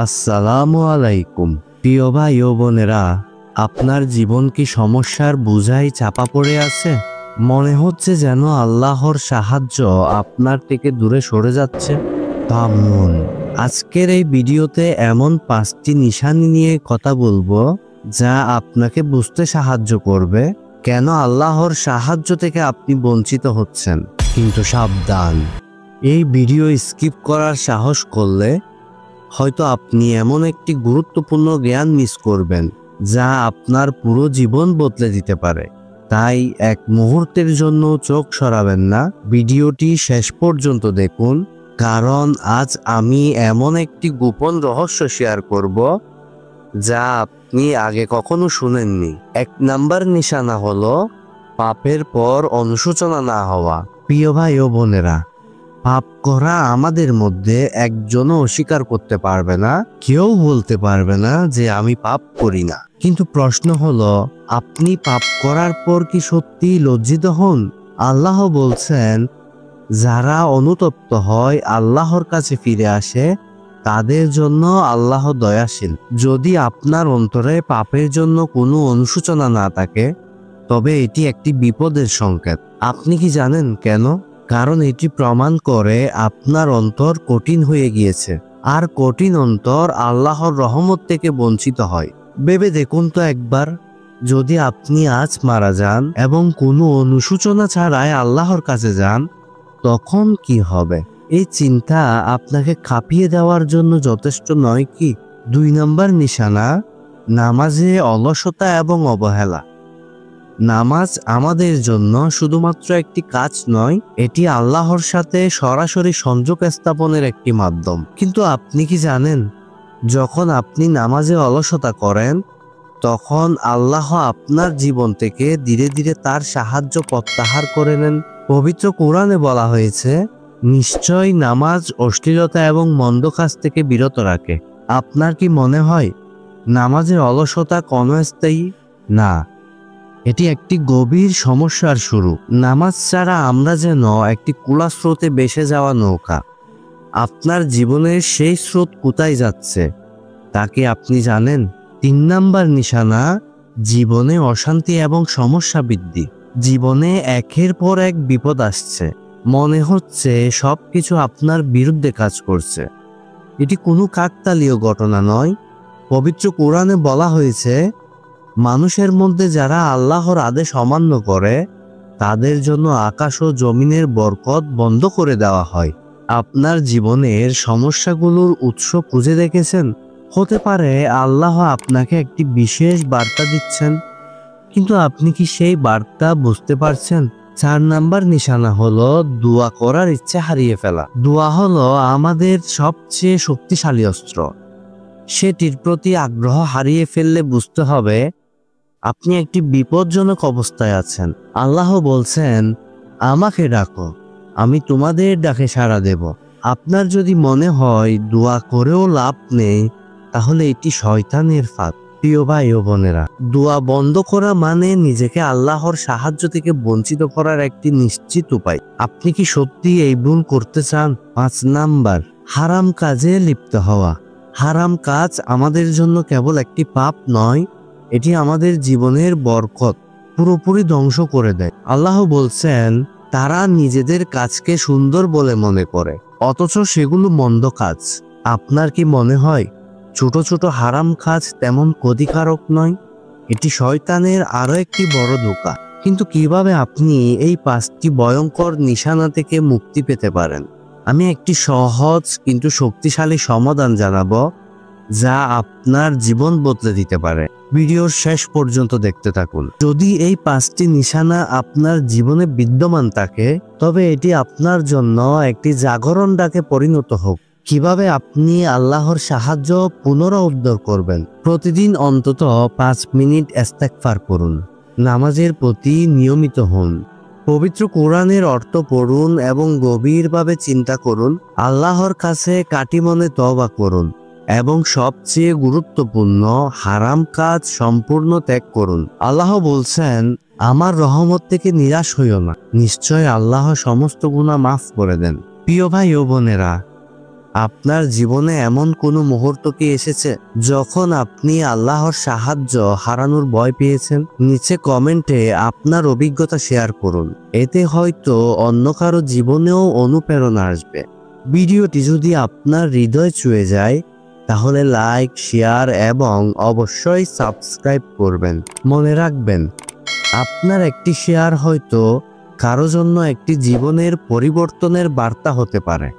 আসসালামু আলাইকুম। প্রিয় ভাই ও বোনেরা, আপনার জীবন কি সমস্যার বোঝাই চাপা পড়ে আছে? মনে হচ্ছে যেন আল্লাহর সাহায্য আপনার থেকে দূরে সরে যাচ্ছে। থামুন, আজকের এই ভিডিওতে এমন 5টি নিশানি নিয়ে কথা বলবো যা আপনাকে বুঝতে সাহায্য করবে কেন আল্লাহর সাহায্য থেকে আপনি বঞ্চিত হচ্ছেন। কিন্তু সাবধান, এই ভিডিও স্কিপ করার সাহস করলে হয়তো আপনি এমন একটি গুরুত্বপূর্ণ জ্ঞান মিস করবেন যা আপনার পুরো জীবন বদলে দিতে পারে। তাই এক মুহূর্তের জন্য চোখ সরাবেন না, ভিডিওটি শেষ পর্যন্ত দেখুন, কারণ আজ আমি এমন একটি গোপন রহস্য শেয়ার করব যা আপনি আগে কখনো শুনেননি। 1 নাম্বার নিশানা হলো পাপের পর অনুশোচনা না হওয়া। প্রিয় ভাই ও বোনেরা, পাপ করা আমাদের মধ্যে একজনও অস্বীকার করতে পারবে না, কেউ বলতে পারবে না যে আমি পাপ করি না। কিন্তু প্রশ্ন হলো, আপনি পাপ করার পর কি সত্যি লজ্জিত হন? আল্লাহ বলছেন, যারা অনুতপ্ত হয় আল্লাহর কাছে ফিরে আসে তাদের জন্য আল্লাহ দয়াশীল। যদি আপনার অন্তরে পাপের জন্য কোনো অনুশোচনা না থাকে, তবে এটি একটি বিপদের সংকেত। আপনি কি জানেন কেন? কারণ এটি প্রমাণ করে আপনার অন্তর কঠিন হয়ে গিয়েছে, আর কঠিন অন্তর আল্লাহর রহমত থেকে বঞ্চিত হয়। ভেবে দেখুন তো একবার, যদি আপনি আজ মারা যান এবং কোনো অনুশোচনা ছাড়াই আল্লাহর কাছে যান, তখন কি হবে? এই চিন্তা আপনাকে কাঁপিয়ে দেওয়ার জন্য যথেষ্ট নয় কি? 2 নাম্বার নিশানা, নামাজে অলসতা এবং অবহেলা। নামাজ আমাদের জন্য শুধুমাত্র একটি কাজ নয়, এটি আল্লাহর সাথে সরাসরি সংযোগ স্থাপনের একটি মাধ্যম। কিন্তু আপনি কি জানেন, যখন আপনি নামাজে অলসতা করেন, তখন আল্লাহ আপনার জীবন থেকে ধীরে ধীরে তার সাহায্য প্রত্যাহার করে নেন। পবিত্র কোরআনে বলা হয়েছে, নিশ্চয় নামাজ অশ্লীলতা এবং মন্দ কাজ থেকে বিরত রাখে। আপনার কি মনে হয় নামাজের অলসতা ক্ষণস্থায়ী? না, এটি একটি গভীর সমস্যার শুরু। নামাজ ছাড়া আমরা যেন একটি খোলা স্রোতে ভেসে যাওয়া নৌকা। আপনার জীবনের সেই স্রোত কোথায় যাচ্ছে তা কি আপনি জানেন? 3 নাম্বার নিশানা, জীবনে অশান্তি এবং সমস্যা বৃদ্ধি। জীবনে একের পর এক বিপদ আসছে, মনে হচ্ছে সবকিছু আপনার বিরুদ্ধে কাজ করছে। এটি কোনো কাকতালীয় ঘটনা নয়। পবিত্র কোরআনে বলা হয়েছে, মানুষের মধ্যে যারা আল্লাহর আদেশ অমান্য করে তাদের জন্য আকাশ ও জমিনের বরকত বন্ধ করে দেওয়া হয়। আপনার জীবনের সমস্যাগুলোর উৎস খুঁজে দেখেছেন? হতে পারে আল্লাহ আপনাকে একটি বিশেষ বার্তা দিচ্ছেন, কিন্তু আপনি কি সেই বার্তা বুঝতে পারছেন? 4 নাম্বার নিশানা হলো দোয়া করার ইচ্ছা হারিয়ে ফেলা। দোয়া হলো আমাদের সবচেয়ে শক্তিশালী অস্ত্র। সেটির প্রতি আগ্রহ হারিয়ে ফেললে বুঝতে হবে আপনি একটি বিপজ্জনক অবস্থায় আছেন। আল্লাহ বলছেন, আমাকে ডাকো, আমি তোমাদের ডাকে সাড়া দেব। আপনার যদি মনে হয় দোয়া করেও লাভ নেই, তাহলে এটি শয়তানের ফাঁদ। প্রিয় ভাই ও বোনেরা, দোয়া বন্ধ করা মানে নিজেকে আল্লাহর সাহায্য থেকে বঞ্চিত করার একটি নিশ্চিত উপায়। আপনি কি সত্যি এই ভুল করতে চান? 5 নাম্বার, হারাম কাজে লিপ্ত হওয়া। হারাম কাজ আমাদের জন্য কেবল একটি পাপ নয়, এটি আমাদের জীবনের বরকত পুরোপুরি ধ্বংস করে দেয়। আল্লাহ বলছেন, তারা নিজেদের কাজকে সুন্দর বলে মনে করে, অথচ সেগুলো মন্দ কাজ। আপনার কি মনে হয় ছোট ছোট হারাম কাজ তেমন ক্ষতিকারক নয়? এটি শয়তানের আরো একটি বড় ধোঁকা। কিন্তু কিভাবে আপনি এই 5টি ভয়ঙ্কর নিশানা থেকে মুক্তি পেতে পারেন? আমি একটি সহজ কিন্তু শক্তিশালী সমাধান জানাবো যা আপনার জীবন বদলে দিতে পারে। ভিডিওর শেষ পর্যন্ত দেখতে থাকুন। যদি এই 5টি নিশানা আপনার জীবনে বিদ্যমান থাকে, তবে এটি আপনার জন্য একটি জাগরণ ডাকে পরিণত হোক। কিভাবে আপনি আল্লাহর সাহায্য পুনরুদ্ধার করবেন? প্রতিদিন অন্তত 5 মিনিট ইস্তেগফার করুন। নামাজের প্রতি নিয়মিত হন। পবিত্র কোরআনের অর্থ পড়ুন এবং গভীরভাবে চিন্তা করুন। আল্লাহর কাছে কাটি মনে তওবা করুন এবং সবচেয়ে গুরুত্বপূর্ণ, হারাম কাজ সম্পূর্ণ ত্যাগ করুন। আল্লাহ বলছেন, আমার রহমত থেকে নিরাশ হইও না, নিশ্চয় আল্লাহ সমস্ত গুনাহ মাফ করে দেন। প্রিয় ভাই ও বোনেরা, আপনার জীবনে এমন কোনো মুহূর্ত কি এসেছে যখন আপনি আল্লাহর সাহায্য হারানোর ভয় পেয়েছেন? নিচে কমেন্টে আপনার অভিজ্ঞতা শেয়ার করুন। এতে হয়তো অন্য কারো জীবনেও অনুপ্রেরণা আসবে। ভিডিওটি যদি আপনার হৃদয় ছুঁয়ে যায় তাহলে লাইক, শেয়ার এবং অবশ্যই সাবস্ক্রাইব করবেন। মনে রাখবেন, আপনার একটি শেয়ার হয়তো কারো জন্য একটি জীবনের পরিবর্তনের বার্তা হতে পারে।